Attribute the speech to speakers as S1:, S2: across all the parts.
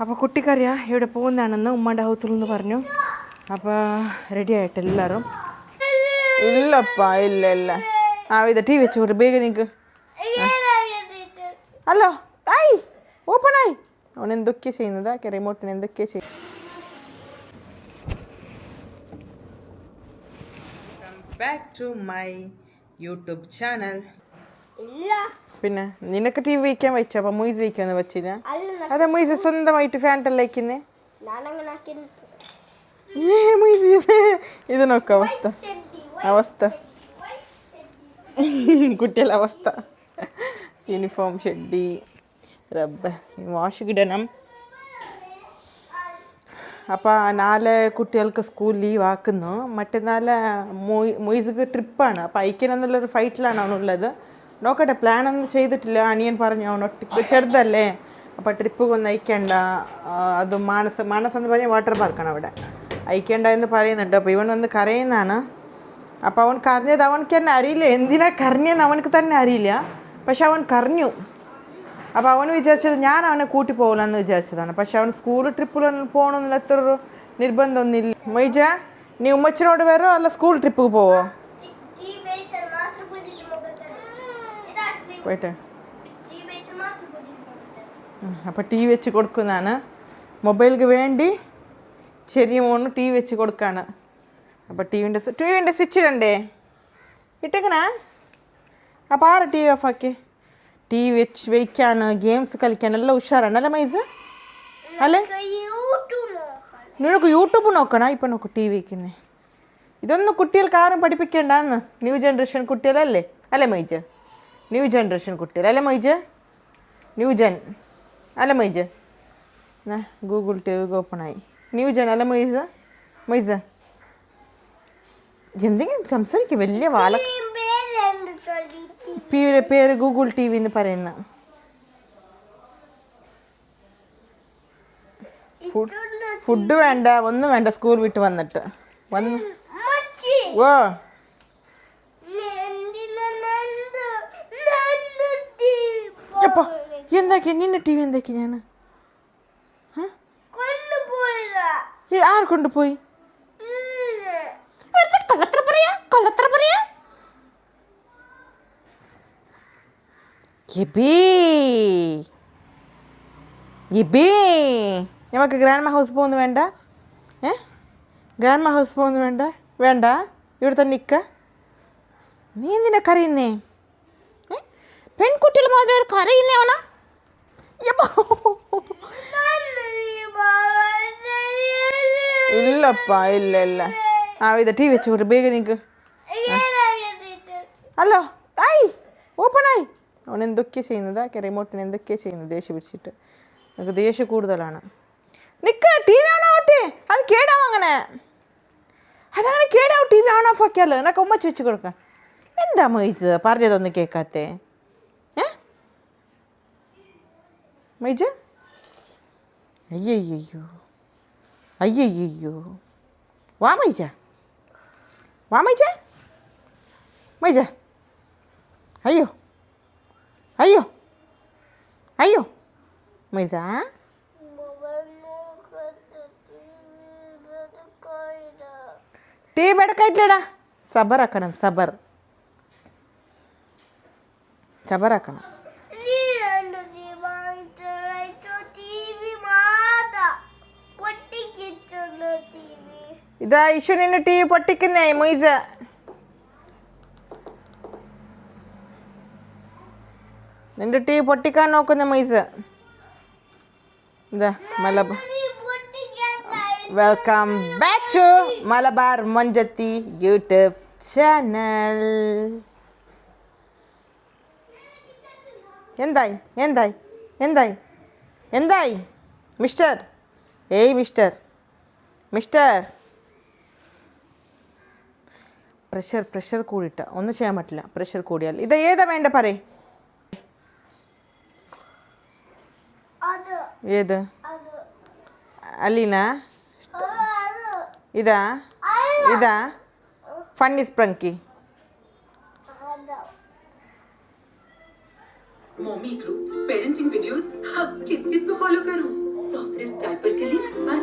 S1: അപ്പോൾ കുട്ടിക്കറിയാ ഇവിടെ പോകുന്നതാണെന്ന് ഉമ്മയുടെ ഹൗസിലെന്ന് പറഞ്ഞു. അപ്പോൾ റെഡി ആയിട്ട് എല്ലാവരും. ഇല്ലപ്പാ ഇല്ല ഇത് ടി വി വെച്ച് കൊടുത്ത് വേഗം നിൽക്ക്. അല്ലോ ആയി ഓപ്പൺ ആയി. അവൻ എന്തൊക്കെയാണ് ചെയ്യുന്നത്? റിമോട്ടിന് എന്തൊക്കെയാണ് ചെയ്യുന്നത്? Back to my YouTube channel. പിന്നെ നിനക്ക് ടി വി വയ്ക്കാൻ വെച്ചോ? അപ്പം മൊയ്സ് വയ്ക്കാന്ന് വെച്ചില്ല. അതെ മൊയ്സ് സ്വന്തമായിട്ട് ഫാൻറ്റല്ല വയ്ക്കുന്നേ. ഇത് നോക്ക അവസ്ഥ കുട്ടികളുടെ അവസ്ഥ. യൂണിഫോം ഷെഡി റബ്ബ് വാഷിക്കിടണം. അപ്പോൾ 4 കുട്ടികൾക്ക് സ്കൂൾ ലീവ് ആക്കുന്നു. മറ്റന്നാൾ മൊയ്സിക്ക് ട്രിപ്പാണ്. അപ്പോൾ അയക്കണമെന്നുള്ളൊരു ഫൈറ്റിലാണ് അവനുള്ളത്. നോക്കട്ടെ, പ്ലാനൊന്നും ചെയ്തിട്ടില്ല. അനിയൻ പറഞ്ഞു അവൻ ഒറ്റയ്ക്ക് ചെറുതല്ലേ, അപ്പോൾ ട്രിപ്പ് ഒന്ന് അയക്കേണ്ട. അത് മാനസ് എന്ന് പറഞ്ഞാൽ വാട്ടർ പാർക്കാണ്, അവിടെ അയക്കേണ്ട എന്ന് പറയുന്നുണ്ട്. അപ്പോൾ ഇവൻ വന്ന് കരയുന്നതാണ്. അപ്പോൾ അവൻ കരഞ്ഞത് അവനക്ക് തന്നെ അറിയില്ല, എന്തിനാ കരഞ്ഞതെന്ന് അവനക്ക് തന്നെ അറിയില്ല. പക്ഷെ അവൻ കരഞ്ഞു. അപ്പോൾ അവൻ വിചാരിച്ചത് ഞാൻ അവനെ കൂട്ടി പോകില്ലെന്ന് വിചാരിച്ചതാണ്. പക്ഷെ അവൻ സ്കൂൾ ട്രിപ്പിൽ പോകണമെന്നില്ല, എത്ര നിർബന്ധമൊന്നുമില്ല. മൊയ്ജ, നീ ഉമ്മച്ചിനോട് വരോ അല്ല സ്കൂൾ ട്രിപ്പ് പോവോ? പോയിട്ടെ അപ്പോൾ ടി വി വെച്ച് കൊടുക്കുന്നതാണ്. മൊബൈലിക്ക് വേണ്ടി ചെറിയ മോണ് ടി വി വെച്ച് കൊടുക്കുകയാണ്. അപ്പോൾ ടി വിൻ്റെ സ്വിച്ച് ഇടണ്ടേ? ഇട്ടേക്കണേ. അപ്പോൾ ആറ് ടി വി ഓഫാക്കി. ടി വി വെച്ച് വയ്ക്കാൻ ഗെയിംസ് കളിക്കാൻ എല്ലാം ഉഷാറാണ് അല്ലേ മൈസ്? അല്ലേ, നിനക്ക് യൂട്യൂബ് നോക്കണം. ഇപ്പം നോക്കൂ ടി വി വയ്ക്കുന്നേ. ഇതൊന്നും കുട്ടികൾക്ക് ആരും പഠിപ്പിക്കേണ്ടെന്ന്. ന്യൂ ജനറേഷൻ കുട്ടികളല്ലേ അല്ലേ മൈജ്? ന്യൂ ജനറേഷൻ കുട്ടികൾ അല്ലേ മൈജ്? ന്യൂ ജൻ അല്ല മൈജ്? ഗൂഗിൾ ടി വി ഓപ്പണായി. ന്യൂ ജൻ അല്ല മൈസ്? മൈസ് എന്തെങ്കിലും സംസാരിക്കുക. വലിയ വാല പേര് ഗൂഗിൾ ടി വി എന്ന് പറയുന്ന. ഫുഡ് വേണ്ട, ഒന്നും വേണ്ട. സ്കൂൾ വിട്ട് വന്നിട്ട് വന്ന് ഓ അപ്പൊ എന്താക്കി നിന്നെ ടി വി എന്താക്കി? ഞാൻ ആർ കൊണ്ടുപോയി? കൊല്ലത്ര പറയാ നമുക്ക് ഗ്രാൻഡ് മാ ഹൗസ് പോകുന്നു വേണ്ട? ഗ്രാൻഡ് മാ ഹൗസ് പോകുന്നു വേണ്ട? വേണ്ട, ഇവിടെ തന്നെ നിൽക്ക. നീ എന്തിനാ കരയുന്നേ? പെൺകുട്ടികൾ മാത്രമേ കരയുന്നവനാ? ഇല്ലപ്പാ ഇല്ല ഇത് ടി വി വെച്ച് കൊടുത്ത് വേഗം നിൽക്ക്. അല്ലോ ആയി ഓപ്പൺ ആയി. അവൻ എന്തൊക്കെയാണ് ചെയ്യുന്നത്? റിമോട്ടിന് എന്തൊക്കെയാണ് ചെയ്യുന്നത്? ദേഷ്യം പിടിച്ചിട്ട് നമുക്ക് ദേഷ്യം കൂടുതലാണ്. നിൽക്ക്, ടി വി ഓൺ ആവട്ടെ. അത് കേടാവും. അതങ്ങനെ കേടാവും. ടി വി ഓൺ ഓഫ് ആക്കിയാലോ? എന്നൊക്കെ ഉമ്മച്ച് വെച്ച് കൊടുക്കാം. എന്താ മൊയ്സ് പറഞ്ഞതൊന്നും കേൾക്കാത്തേ? മൈജ അയ്യോ വാ മൈജ മൈജ അയ്യോ മൈജ ടി വി എടുക്കായിട്ടില്ലടാ. സബറാക്കണം. സബറാക്കണം. ഇതാ ഇഷു നിന്നെ ടി വി പൊട്ടിക്കുന്നേ മൊയ്സ. നിന്റെ ടി വി പൊട്ടിക്കാൻ നോക്കുന്ന മൊയ്സ. ഇതാ Malabar. Welcome back to Malabar Monchathi YouTube channel. എന്തായി മിസ്റ്റർ? ഏയ് മിസ്റ്റർ പ്രഷർ കൂടിയിട്ട ഒന്നും ചെയ്യാൻ പറ്റില്ല. പ്രഷർ കൂടിയാൽ ഇത് ഏതാ വേണ്ട പറയേ? ഏത് അലീന? ഇതാ ഫണ്ണി സ്പ്രंकी.
S2: मॉमी ग्रुप पेरेंटिंग वीडियोस किस को फॉलो करूं? इस डायपर के लिए बस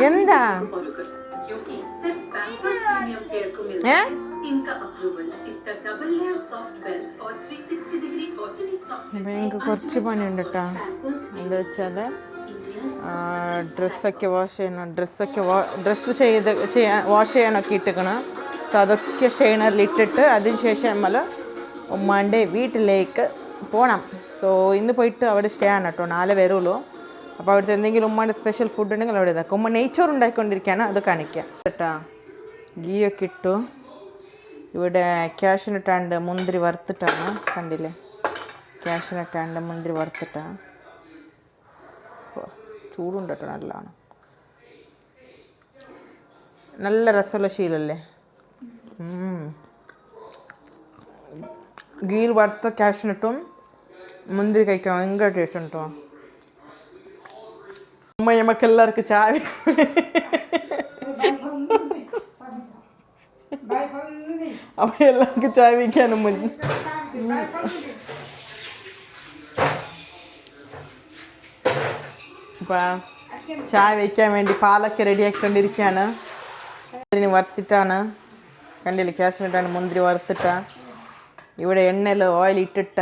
S1: എന്താ
S2: फॉलो करो क्योंकि सिर्फ पैम्पर्स प्रीमियम केयर को मिलता है इनका अप्रूवल इसका डबल लेयर सॉफ्ट बेल्ट और 360 डिग्री कॉटनी सॉफ्ट
S1: എനിക്ക് കുറച്ച് പണിയുണ്ട് കേട്ടോ. എന്താ വെച്ചാൽ ഡ്രസ്സൊക്കെ വാഷ് ചെയ്യണം. ഡ്രസ്സ് വാഷ് ചെയ്യാനൊക്കെ ഇട്ടിക്കണം. സോ അതൊക്കെ സ്റ്റെയിനറിൽ ഇട്ടിട്ട് അതിന് ശേഷം നമ്മൾ ഉമ്മാൻ്റെ വീട്ടിലേക്ക് പോകണം. സോ ഇന്ന് പോയിട്ട് അവിടെ സ്റ്റേ ആണ് കേട്ടോ. 4 വരുള്ളൂ. അപ്പോൾ അവിടുത്തെ എന്തെങ്കിലും ഉമ്മാൻ്റെ സ്പെഷ്യൽ ഫുഡ് ഉണ്ടെങ്കിൽ അവിടെ ഇതാക്കും. ഉമ്മ നെയ്ച്ചോറ് ഉണ്ടാക്കിക്കൊണ്ടിരിക്കുകയാണ്, അത് കാണിക്കാം കേട്ടോ. ഗീയൊക്കെ ഇട്ടു. ഇവിടെ ക്യാഷിനിട്ടാണ്ട് മുന്തിരി വറുത്തിട്ടാണ്, കണ്ടില്ലേ? ക്യാഷിനിട്ടാണ്ട് മുന്തിരി വറുത്തിട്ടാണ്. ചൂടുണ്ട് കേട്ടോ, നല്ലതാണ്. നല്ല രസമുള്ള ശീലമല്ലേ? ഗീൽ വറുത്ത ക്യാഷിനിട്ടും മുന്തിരി കഴിക്കാൻ ഭയങ്കര ടേസ്റ്റ് ഉണ്ട് കേട്ടോ. ഉമ്മ നമുക്ക് എല്ലാവർക്കും ചായ അപ്പൊ എല്ലാവർക്കും ചായ വയ്ക്കാനും മതി. അപ്പം ചായ വയ്ക്കാൻ വേണ്ടി പാലൊക്കെ റെഡിയാക്കിക്കൊണ്ടിരിക്കുകയാണ്. മുന്തിരി വറുത്തിട്ടാണ്, കണ്ടില്ലേ? ക്യാഷിനിട്ടാണ് മുന്തിരി വറുത്തിട്ട. ഇവിടെ എണ്ണയിൽ ഓയിൽ ഇട്ടിട്ട.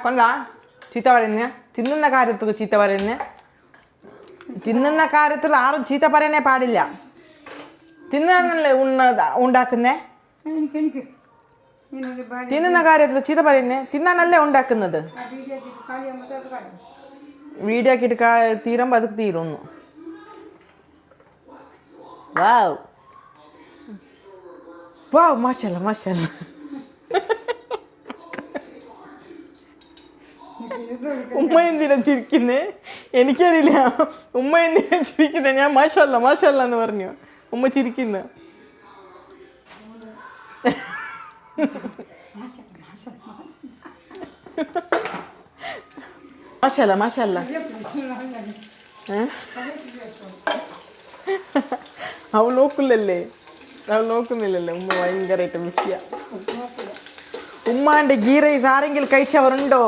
S1: കൊണ്ടാ ചീത്ത പറയുന്നേ? തിന്നുന്ന കാര്യത്തിൽ ചീത്ത പറയുന്നേ? തിന്നുന്ന കാര്യത്തിൽ ആരും ചീത്ത പറയാനേ പാടില്ല. തിന്നാനല്ലേ ഉണ്ടാക്കുന്നേ? തിന്നുന്ന കാര്യത്തിൽ ചീത്ത പറയുന്നേ? തിന്നാനല്ലേ ഉണ്ടാക്കുന്നത്? വീഡിയോ ആക്കിയിട്ട് തീരുമ്പോൾ അത് തീരുന്നു. വാവ് വാവ്, മാഷല്ല മാഷല്ല. ഉമ്മ എന്തിനാ ചിരിക്കുന്നേ? എനിക്കറിയില്ല ഉമ്മ എന്തിനാ ചിരിക്കുന്നത്. ഞാൻ മാഷല്ല മാഷല്ല എന്ന് പറഞ്ഞു. ഉമ്മ ചിരിക്കുന്ന മാഷല്ല മാഷല്ല. അവൾ നോക്കില്ലല്ലേ? അവൾ നോക്കുന്നില്ലല്ലേ? ഉമ്മ ഭയങ്കരമായിട്ട് മിസ് ചെയ്യാം. ഉമ്മാൻ്റെ ഗീ റൈസ് ആരെങ്കിലും കഴിച്ചവരുണ്ടോ?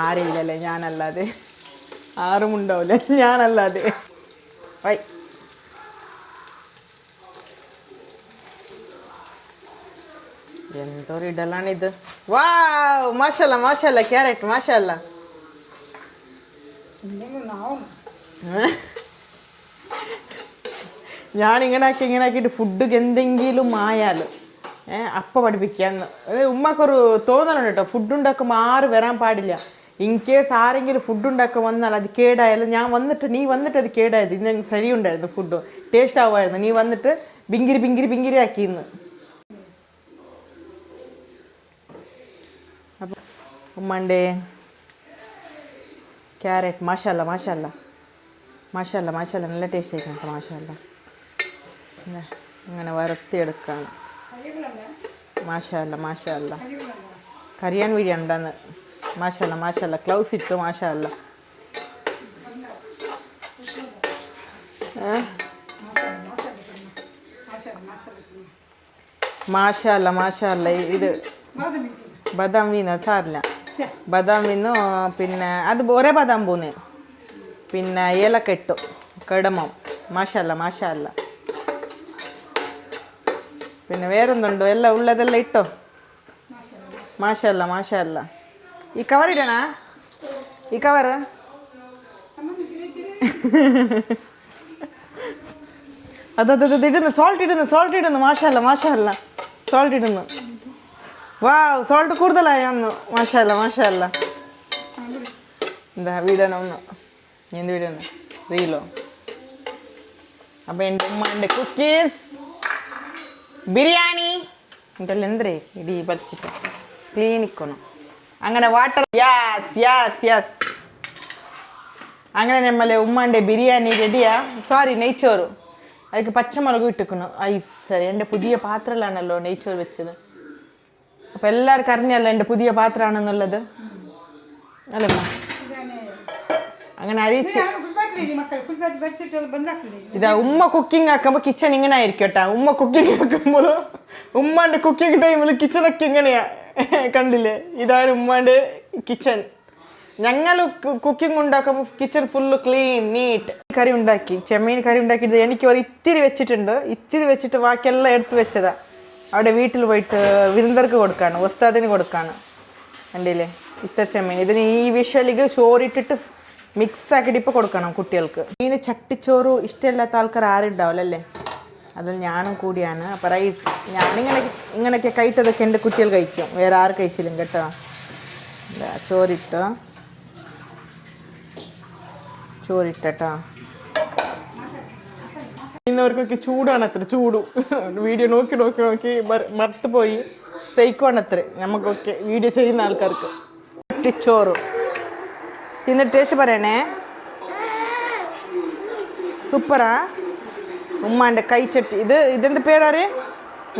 S1: ആരില്ലല്ലേ? ഞാനല്ലാതെ ആരും ഉണ്ടാവില്ല, ഞാനല്ലാതെ. വൈ എന്തൊരു ഇടലാണിത്. വാവ്, മാഷല്ല മാഷല്ല. ക്യാരറ്റ് മാഷല്ല. ഞാനിങ്ങനെ ആക്കിയിട്ട് ഫുഡ് എന്തെങ്കിലും ആയാലും അപ്പം പഠിപ്പിക്കാന്ന് ഉമ്മക്കൊരു തോന്നലുണ്ട് കേട്ടോ. ഫുഡ് ഉണ്ടാക്കുമ്പോൾ ആരും വരാൻ പാടില്ല. ഇൻ കേസ് ആരെങ്കിലും ഫുഡ് ഉണ്ടാക്കാൻ വന്നാൽ അത് കേടായാലും നീ വന്നിട്ട് അത് കേടായത് ഇന്ന് ശരിയുണ്ടായിരുന്നു, ഫുഡ് ടേസ്റ്റ് ആവുമായിരുന്നു, നീ വന്നിട്ട് ബിങ്കിരി ആക്കിന്ന്. അപ്പം ഉമ്മൻ്റെ ക്യാരറ്റ് മാഷല്ല മാഷല്ല മാഷല്ല മാഷല്ല നല്ല ടേസ്റ്റ് ആയിരിക്കും കേട്ടോ. മാഷല്ല അങ്ങനെ വറുത്തിയെടുക്കാണ്. മാഷല്ല മാഷല്ല. കറിയാൻ വീടിയുണ്ടെന്ന്. മാഷല്ല മാഷല്ല. ക്ലൗസ് ഇട്ടു. മാഷല്ല മാഷല്ല മാഷല്ല. ഇത് ബദാം വീണ് സാറില്ല. ബദാം വീന്നു. പിന്നെ അത് ഒരേ ബദാം പൂന്ന്, പിന്നെ ഏലക്ക ഇട്ടു, കടമം. മാഷല്ല മാഷല്ല. പിന്നെ വേറൊന്നുണ്ടോ? എല്ലാം ഉള്ളതെല്ലാം ഇട്ടോ. മാഷല്ല മാഷല്ല. ഈ കവർ ഇടണ? ഈ കവർ അതത് ഇടുന്നു. സോൾട്ട് ഇടുന്നു. മാഷല്ല മാഷല്ല. സോൾട്ട് ഇടുന്നു. വാവ്, സോൾട്ട് കൂടുതലായി അന്ന്. മാഷല്ല മാഷല്ല. എന്താ വീടണം ഒന്ന്? എന്ത് വീടണം? റീലോ? അപ്പം എൻ്റെ ഉമ്മാൻ്റെ കുക്കീസ് ബിരിയാണി എന്തെല്ലാം എന്തേ ഇടി പറിച്ചിട്ട് ക്ലീനിക്കണം. അങ്ങനെ വാട്ടർ യാസ് അങ്ങനെ നമ്മളെ ഉമ്മാൻ്റെ ബിരിയാണി റെഡിയാ. നെയ്ച്ചോറ്. അതിക്ക് പച്ചമുളക് ഇട്ടിക്കണം. സരി, എൻ്റെ പുതിയ പാത്രത്തിലാണല്ലോ നെയ്ച്ചോറ് വെച്ചത്. അപ്പം എല്ലാവർക്കും അറിഞ്ഞല്ലോ എൻ്റെ പുതിയ പാത്രമാണെന്നുള്ളത് അല്ലമ്മ. അങ്ങനെ അരിച്ച് ഇതാ ഉമ്മ കുക്കിംഗ് ആക്കുമ്പോൾ കിച്ചൺ ഇങ്ങനെ ആയിരിക്കും കേട്ടാ. ഉമ്മ കുക്കിംഗ് ആക്കുമ്പോൾ ഉമ്മാൻ്റെ കുക്കിംഗ് ടൈമിൽ കിച്ചണൊക്കെ ഇങ്ങനെയാ, കണ്ടില്ലേ? ഇതാണ് ഉമ്മാൻ്റെ കിച്ചൺ. ഞങ്ങൾ കുക്കിംഗ് ഉണ്ടാക്കുമ്പോൾ കിച്ചൺ ഫുള്ള് ക്ലീൻ നീറ്റ്. കറി ഉണ്ടാക്കി, ചെമ്മീൻ കറി ഉണ്ടാക്കിയിട്ട് എനിക്ക് ഒരു ഇത്തിരി വെച്ചിട്ടുണ്ട്. ഇത്തിരി വെച്ചിട്ട് ബാക്കിയെല്ലാം എടുത്ത് വെച്ചതാ. അവിടെ വീട്ടിൽ പോയിട്ട് വിരുന്നർക്ക് കൊടുക്കാണ്, ഉസ്താദിന് കൊടുക്കാണ്. കണ്ടില്ലേ ഇത്ര ചെമ്മീൻ. ഇതിന് ഈ വിഷലിക്ക് ചോറിട്ടിട്ട് മിക്സ് ആക്കിയിട്ട് ഇപ്പോൾ കൊടുക്കണം കുട്ടികൾക്ക്. മീൻ ചട്ടിച്ചോറ് ഇഷ്ടമില്ലാത്ത ആൾക്കാർ ആരും ഉണ്ടാവില്ലല്ലേ? അതിൽ ഞാനും കൂടിയാണ്. അപ്പം റൈസ് ഇങ്ങനെയൊക്കെ കഴിച്ചതൊക്കെ എൻ്റെ കുട്ടികൾ കഴിക്കും, വേറെ ആരും കഴിച്ചില്ല കേട്ടോ. ചോറിട്ടോ ഇന്നവർക്കൊക്കെ ചൂടാണ് അത്ര. ചൂട് വീഡിയോ നോക്കി മറുത്ത് പോയി സഹിക്കുവാണ് അത്ര നമുക്കൊക്കെ വീഡിയോ ചെയ്യുന്ന ആൾക്കാർക്ക്. ചട്ടിച്ചോറ് തിന്നിട്ട് ടേസ്റ്റ് പറയണേ. സൂപ്പറാ. ഉമ്മാൻ്റെ കൈച്ചട്ടി. ഇതെന്ത് പേരാറ്?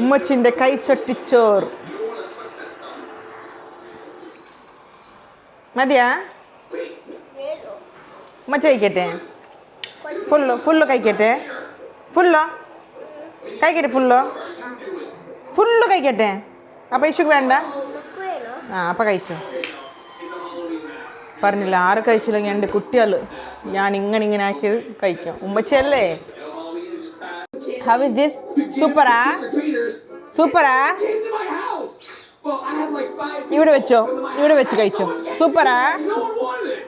S1: ഉമ്മച്ചിൻ്റെ കൈച്ചട്ടിച്ചോറ്. മതിയാ? ഉമ്മച്ച കഴിക്കട്ടെ? ഫുള്ള് കഴിക്കട്ടെ? ഫുള്ളോ കഴിക്കട്ടെ? അപ്പം ഇഷുക്ക് വേണ്ട? അപ്പം കഴിച്ചു. പറഞ്ഞില്ല, ആറ് കഴിച്ചില്ലെങ്കിൽ എൻ്റെ കുട്ടികൾ ഞാൻ ഇങ്ങനെ ആക്കിയത് കഴിക്കും. ഉമ്മച്ചല്ലേ? How is this? സൂപ്പറാ? ഇവിടെ വെച്ച് കഴിച്ചോ.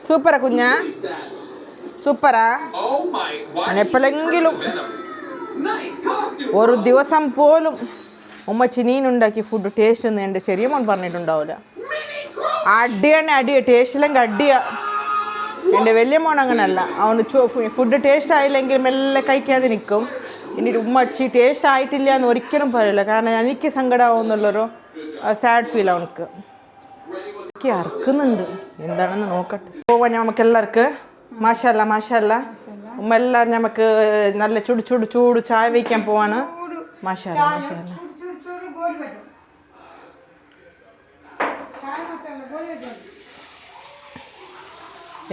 S1: സൂപ്പറാ കുഞ്ഞാ? സൂപ്പറാ? എപ്പോഴെങ്കിലും ഒരു ദിവസം പോലും ഉമ്മച്ചി നീനുണ്ടാക്കി ഫുഡ് ടേസ്റ്റ് ഒന്നും എൻ്റെ ചെറിയ മോൻ പറഞ്ഞിട്ടുണ്ടാവില്ല. അടി ടേസ്റ്റില്ലെങ്കിൽ അടിയാ. എൻ്റെ വലിയ മോൻ അങ്ങനല്ല. അവന് ഫുഡ് ടേസ്റ്റ് ആയില്ലെങ്കിൽ മെല്ലെ കഴിക്കാതെ നിൽക്കും. ഇനി ഉമ്മച്ചി ടേസ്റ്റ് ആയിട്ടില്ല എന്ന് ഒരിക്കലും പറയില്ല. കാരണം എനിക്ക് സങ്കടമാവുന്നുള്ളൊരു സാഡ് ഫീൽ അവനക്ക്. എനിക്ക് അറക്കുന്നുണ്ട്, എന്താണെന്ന് നോക്കട്ടെ. പോവാൻ നമുക്ക് എല്ലാവർക്കും മാഷല്ല ഉമ്മ എല്ലാവരും നമുക്ക് നല്ല ചൂട് ചായ വയ്ക്കാൻ പോവാണ്. മാഷല്ല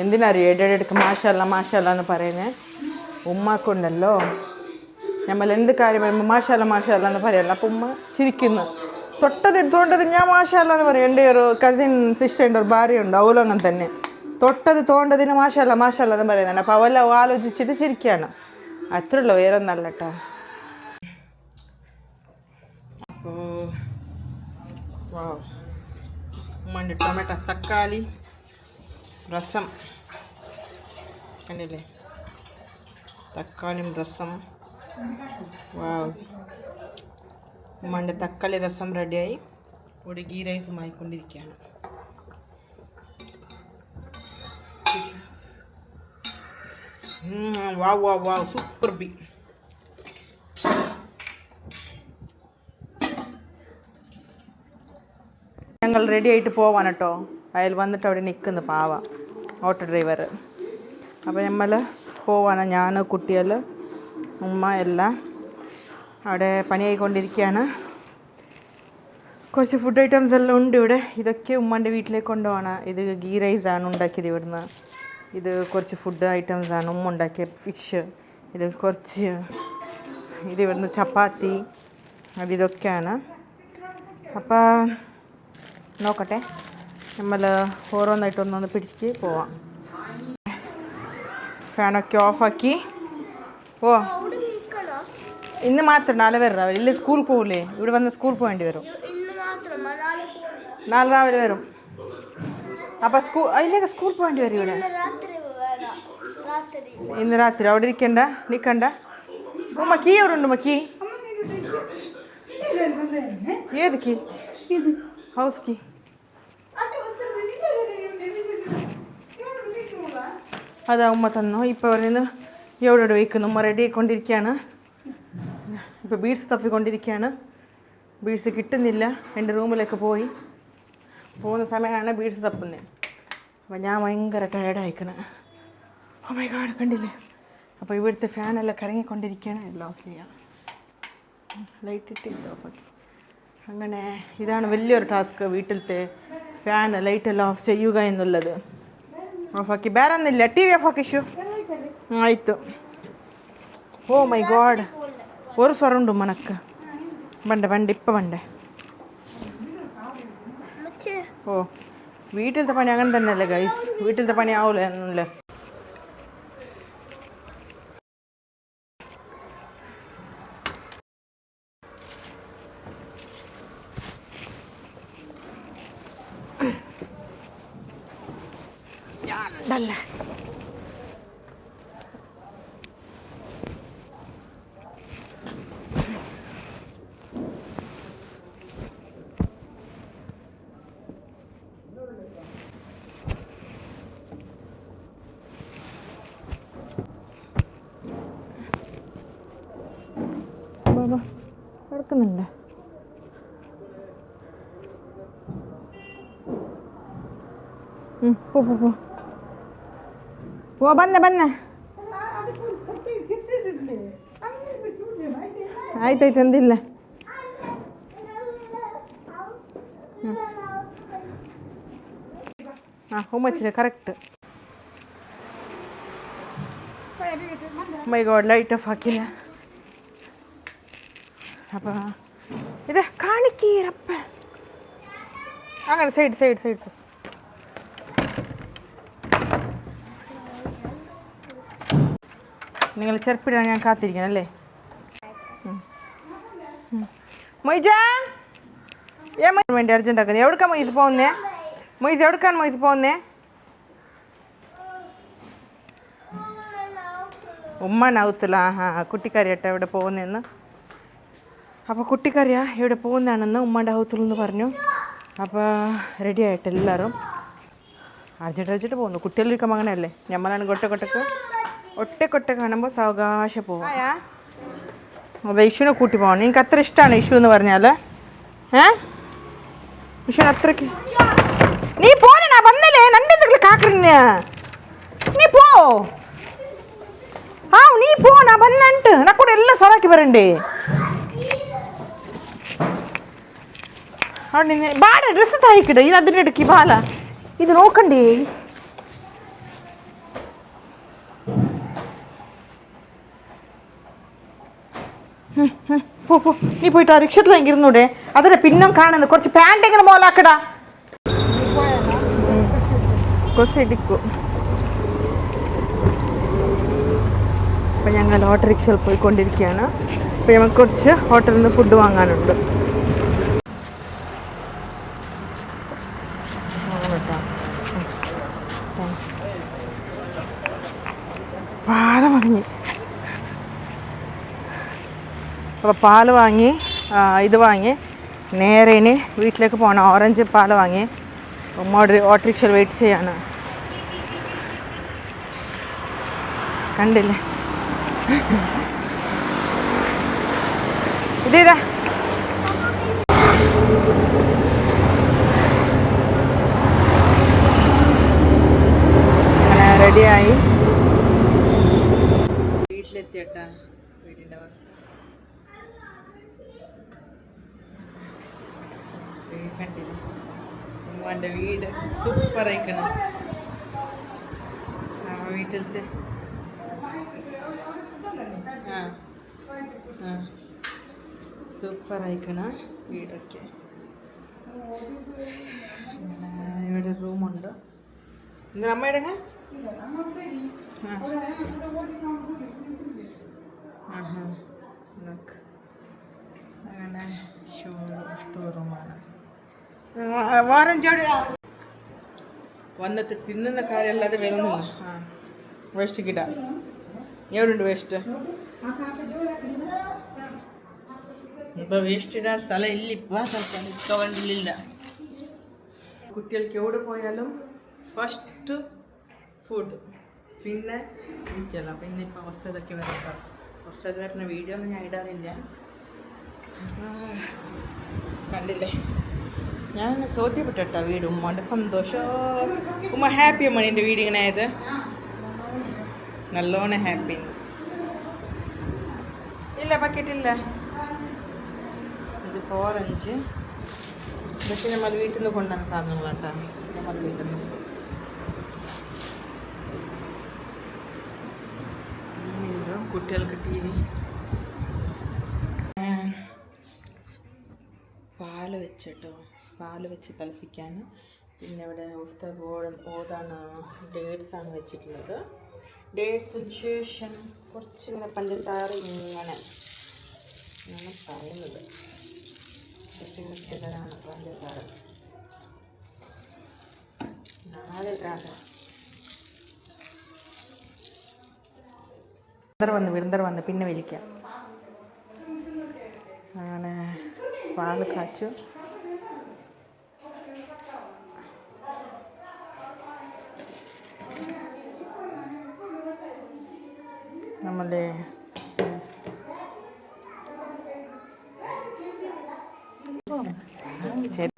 S1: എന്തിനറിയോ ഇടയ്ക്ക് മാഷല്ല എന്ന് പറയുന്നത്? ഉമ്മക്കുണ്ടല്ലോ, നമ്മൾ എന്ത് കാര്യം പറയുമ്പോൾ മാഷല്ല എന്ന് പറയല്ല. അപ്പം ഉമ്മ ചിരിക്കുന്നു. തൊണ്ടത് ഞാൻ മാഷല്ല എന്ന് പറയും. എൻ്റെ ഒരു കസിൻ സിസ്റ്ററിൻ്റെ ഒരു ഭാര്യയുണ്ട്, അവളും അങ്ങനെ തന്നെ. തോണ്ടതിന് മാഷല്ല എന്ന് പറയുന്നുണ്ട്. അപ്പോൾ അവെല്ലാം ആലോചിച്ചിട്ട് ചിരിക്കുകയാണ്. അത്രേ ഉള്ളൂ, വേറെ ഒന്നല്ല കേട്ടോ. അപ്പോൾ ഉമ്മൻ്റെ ടൊമാറ്റോ തക്കാളി രസം കണ്ടില്ലേ? തക്കാളിയും രസം. ഉമ്മൻ്റെ തക്കാളി രസം റെഡിയായി. ഒരു ഗീ റൈസും ആയിക്കൊണ്ടിരിക്കുകയാണ്. Wow super B. ഞങ്ങൾ റെഡി ആയിട്ട് പോവാൻ കേട്ടോ. അയാൾ വന്നിട്ട് അവിടെ നിൽക്കുന്നു, പാവ ഓട്ടോ ഡ്രൈവർ. അപ്പോൾ നമ്മൾ പോവാണ്, ഞാൻ കുട്ടികൾ ഉമ്മ എല്ലാം അവിടെ പണിയായിക്കൊണ്ടിരിക്കുകയാണ്. കുറച്ച് ഫുഡ് ഐറ്റംസ് എല്ലാം ഉണ്ട് ഇവിടെ. ഇതൊക്കെ ഉമ്മാൻ്റെ വീട്ടിലേക്ക് കൊണ്ടുപോകണം. ഇത് ഗീ റൈസാണ് ഉണ്ടാക്കിയത് ഇവിടുന്ന്. ഇത് കുറച്ച് ഫുഡ് ഐറ്റംസാണ് ഉമ്മ ഉണ്ടാക്കിയ ഫിഷ്. ഇത് ഇവിടുന്ന് ചപ്പാത്തി ഇതൊക്കെയാണ്. അപ്പോൾ നോക്കട്ടെ, നമ്മൾ ഓരോന്നായിട്ട് ഒന്നൊന്ന് പിടിച്ച് പോവാം. ഫാനൊക്കെ ഓഫാക്കി. ഇന്ന് മാത്രം, നാളെ വരാം. ഇല്ല സ്കൂൾ പോകില്ലേ, ഇവിടെ വന്ന് സ്കൂൾ പോകേണ്ടി വരും. നാളെ രാവിലെ വരും. അപ്പം അതിലേക്ക് സ്കൂൾ പോകേണ്ടി വരും. ഇവിടെ ഇന്ന് രാത്രി അവിടെ നിൽക്കണ്ട. ഉമ്മ കീ എവിടെ ഉണ്ട്? കീ ഏത് കീ? House key. അതാ ഉമ്മ തന്നു. ഇപ്പോൾ പറയുന്നത് എവിടെ വയ്ക്കുന്നു. ഉമ്മ റെഡി ആയിക്കൊണ്ടിരിക്കുകയാണ്. ഇപ്പോൾ ബീഡ്സ് തപ്പിക്കൊണ്ടിരിക്കുകയാണ്. ബീഡ്സ് കിട്ടുന്നില്ല. എൻ്റെ റൂമിലേക്ക് പോകുന്ന സമയമാണ് ബീഡ്സ് തപ്പുന്നത്. അപ്പോൾ ഞാൻ ഭയങ്കര ടയർഡായിക്കണേ. ഓ മൈ ഗോഡ്, കണ്ടില്ലേ? അപ്പോൾ ഇവിടുത്തെ ഫാനെല്ലാം കറങ്ങിക്കൊണ്ടിരിക്കുകയാണ്. എല്ലാം ഓഫ് ചെയ്യാം, ലൈറ്റ് ഇട്ടില്ല ഓഫാക്കി. അങ്ങനെ ഇതാണ് വലിയൊരു ടാസ്ക്, വീട്ടിലത്തെ ഫാൻ ലൈറ്റെല്ലാം ഓഫ് ചെയ്യുക എന്നുള്ളത്. ഓഫാക്കി. വേറെ ഒന്നുമില്ല. ടി വി ഓഫാക്കി. ഇഷ്യൂ ಆಯಿತು. ഓ മൈ ഗോഡ്, ഒരു സ്വറുണ്ട് മനക്ക്. ബണ്ട ബണ്ട ഇപ്പം ബണ്ട. ഓ വീട്ടിലത്തെ പണി അങ്ങനെ തന്നെയല്ലേ ഗൈസ്, വീട്ടിലത്തെ പണി ആവൂല എന്നല്ലേ. ഞാനുണ്ടല്ലേ. ബാബാ കിടക്കുന്നുണ്ട്. പോ പോ പോ പോ, ബന്നെ ബന്നെ. ಆಯ್ತಾಯ್ತು ಅಂದಿಲ್ಲ. ಹಾಂ ಹೋಮಚ್ಚಿದೆ correct. My god, light off ಹಾಕಿಲ್ಲ. അപ്പം ഇത് കാണിക്കീരപ്പ അങ്ങനെ സൈഡ് സൈഡ് സൈഡ്. നിങ്ങൾ ചെറുപ്പിടാൻ ഞാൻ കാത്തിരിക്കണം അല്ലേ. മൊയ്ജ വേണ്ടി അർജൻറ്റ് ആക്കുന്നത്. എവിടേക്കാണ് മൊയ്സ് പോകുന്നേ? മൊയ്സ് എവിടേക്കാണ് മൊയ്സ് പോകുന്നേ? ഉമ്മ നൗത്തില്ല. ആ കുട്ടിക്കറിയട്ടെ എവിടെ പോകുന്നതെന്ന്. അപ്പോൾ കുട്ടിക്കറിയാ എവിടെ പോകുന്നതാണെന്ന് ഉമ്മൻ്റെ ഹൗത്തിലെന്ന് പറഞ്ഞു. അപ്പോൾ റെഡി ആയിട്ട് എല്ലാവരും അർജൻറ്റ് പോകുന്നു. കുട്ടികളിരിക്കുമ്പോൾ അങ്ങനെയല്ലേ, നമ്മളാണ് ഒറ്റക്കൊട്ട കാണുമ്പോൾ സാവകാശം പോകും. അതെ, ഇഷുവിനെ കൂട്ടി പോകണം. എനിക്ക് അത്ര ഇഷ്ടമാണ് ഇഷു എന്ന് പറഞ്ഞാൽ. ഇഷുവിന് അത്രയ്ക്ക്. നീ പോലെ ഞാൻ വന്നില്ലേ, നണ്ടെന്തെങ്കിലും കാക്കറിഞ്ഞ നീ പോ. നീ പോ, ഞാൻ വന്നിട്ട് എന്നെ കൂടെ എല്ലാം സൊറാക്കി വരണ്ടേ. ബാട ഡ്രസ്സ് തായിക്കിട, ഇത് അതിനിടയ്ക്ക് ബാല ഇത് നോക്കണ്ടേ. പോ പോ, നീ പോയിട്ട് ആ റിക്ഷത്തിൽ ഇരുന്നൂടെ. അതിനെ പിന്നും കാണുന്നത് കുറച്ച് പാൻറ് എങ്ങനെ മോലാക്കടാ. കൊസിടിക്കു. അപ്പം ഞങ്ങൾ ഓട്ടോറിക്ഷയിൽ പോയിക്കൊണ്ടിരിക്കുകയാണ്. അപ്പോൾ ഞങ്ങൾക്ക് കുറച്ച് ഹോട്ടലിൽ നിന്ന് ഫുഡ് വാങ്ങാനുണ്ട്. പാല് വാങ്ങി. അപ്പോൾ പാല് വാങ്ങി, ഇത് വാങ്ങി നേരെ ഇനി വീട്ടിലേക്ക് പോകണം. ഓറഞ്ച് പാല് വാങ്ങി ഉമ്മ ഓട്ടോറിക്ഷയിൽ വെയിറ്റ് ചെയ്യാണ്. കണ്ടില്ലേ ഇതേതാ. അങ്ങനെ റെഡിയായി വീട്ടിലെത്തിയട്ടാ. വീടിൻ്റെ അവസ്ഥ കണ്ടില്ല. ഉമ്മാൻ്റെ വീട് സൂപ്പർ ആയിക്കണം. വീട്ടിലത്തെ സൂപ്പർ ആയിക്കണം വീടൊക്കെ. ഇവിടെ റൂമുണ്ട്. ഇന്ന് അമ്മയുടെ അങ്ങനെ സ്റ്റോർ റൂമാണ്. വന്നിട്ട് തിന്നുന്ന കാര്യമല്ലാതെ വേറൊന്നുമില്ല. വേസ്റ്റ് കിട എവിടെയുണ്ട് വേസ്റ്റ്? ഇപ്പോൾ വേസ്റ്റ് ഇടാൻ സ്ഥലം ഇല്ല. ഇപ്പോൾ കവറിലില്ല. കുട്ടികൾക്ക് എവിടെ പോയാലും ഫസ്റ്റ് ഫുഡ്, പിന്നെ ഇരിക്കല്ല. അപ്പം ഇന്നിപ്പോൾ അവസ്ഥ ഇതൊക്കെ വരട്ടെ. അവസ്ഥ വരുന്ന വീഡിയോ ഒന്നും ഞാൻ ഇടാറില്ല. കണ്ടില്ലേ, ഞാൻ സോധ്യപ്പെട്ടോ വീട്. ഉമ്മൻ്റെ സന്തോഷം. ഉമ്മ ഹാപ്പി അമ്മ എൻ്റെ വീട് ഇങ്ങനെ ആയത്. നല്ലോണം ഹാപ്പി. ഇല്ല ബക്കറ്റില്ല. ഇത് ഓറഞ്ച്. ഇതൊക്കെ നമ്മൾ വീട്ടിൽ നിന്ന് കൊണ്ടുവന്ന സാധനങ്ങളാട്ടോ. നമ്മൾ വീട്ടിൽ നിന്ന് കുട്ടികൾക്ക് ടി വി. പാല് വെച്ചിട്ടോ, പാല് വെച്ച് തിളപ്പിക്കാൻ. പിന്നെ ഇവിടെ ഉസ്താദ് ഓതാണ് ഡേറ്റ്സാണ് വെച്ചിട്ടുള്ളത്. ഡേറ്റ്സിന് ശേഷം കുറച്ച് ഇങ്ങനെ പഞ്ചസാര ഇങ്ങനെ പറയുന്നത് ഇതാണ് പഞ്ചസാര. വിരുന്നർ വന്ന് പിന്നെ വിളിക്കാം. അങ്ങനെ പാല് കാച്ചു. നമ്മളെ ശരി